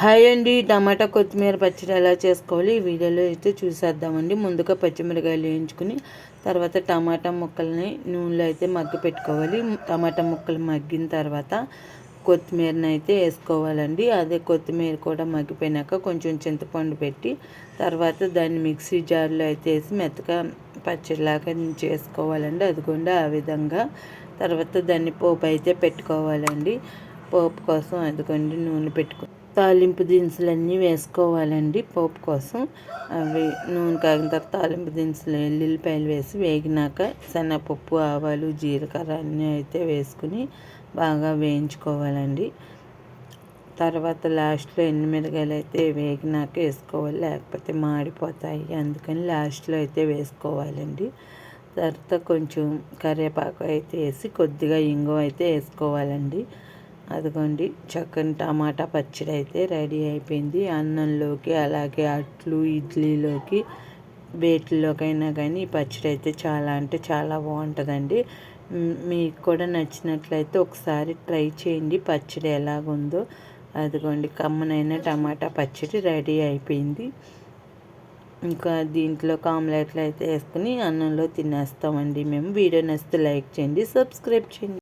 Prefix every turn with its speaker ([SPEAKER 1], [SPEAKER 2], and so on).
[SPEAKER 1] Hi అండి, టమాటా కొత్తిమీర పచ్చడి ఎలా చేసుకోవాలి ఈ వీడియోలో అయితే చూసేద్దామండి. ముందుగా పచ్చిమిరకాయలు వేయించుకుని తర్వాత టమాటా ముక్కల్ని నూనెలో అయితే మగ్గి పెట్టుకోవాలి. టమాటా ముక్కలు మగ్గిన తర్వాత కొత్తిమీరని అయితే వేసుకోవాలండి. అదే కొత్తిమీర కూడా మగ్గిపోయినాక కొంచెం చింతపండు పెట్టి తర్వాత దాన్ని మిక్సీ జార్లో అయితే వేసి మెత్తగా పచ్చడిలాగా చేసుకోవాలండి. అదిగోండి ఆ విధంగా. తర్వాత దాన్ని పోపు అయితే పెట్టుకోవాలండి. పోపు కోసం అదిగోండి నూనె తాలింపు దినుసులన్నీ వేసుకోవాలండి పోపు కోసం. అవి నూనె కాగిన తర్వాత తాలింపు దినుసులు ఎల్లుల్లిపాయలు వేసి వేగినాక శనగపప్పు, ఆవాలు, జీలకర్ర అన్నీ అయితే వేసుకుని బాగా వేయించుకోవాలండి. తర్వాత లాస్ట్లో ఎండుమిరగాయలు అయితే వేగినాక వేసుకోవాలి, లేకపోతే మాడిపోతాయి. అందుకని లాస్ట్లో అయితే వేసుకోవాలండి. తర్వాత కొంచెం కరివేపాకు అయితే వేసి కొద్దిగా ఇంగువ అయితే వేసుకోవాలండి. అదిగోండి చక్కని టమాటా పచ్చడి అయితే రెడీ అయిపోయింది. అన్నంలోకి అలాగే అట్లు, ఇడ్లీలోకి వేటిల్లోకైనా కానీ ఈ పచ్చడి అయితే చాలా అంటే చాలా బాగుంటుందండి. మీకు కూడా నచ్చినట్లయితే ఒకసారి ట్రై చేయండి పచ్చడి ఎలాగుందో. అదిగోండి కమ్మనైన టమాటా పచ్చడి రెడీ అయిపోయింది. ఇంకా దీంట్లో ఆమ్లెట్లు అయితే వేసుకుని అన్నంలో తినేస్తామండి మేము. వీడియో నచ్చితే లైక్ చేయండి, సబ్స్క్రైబ్ చేయండి.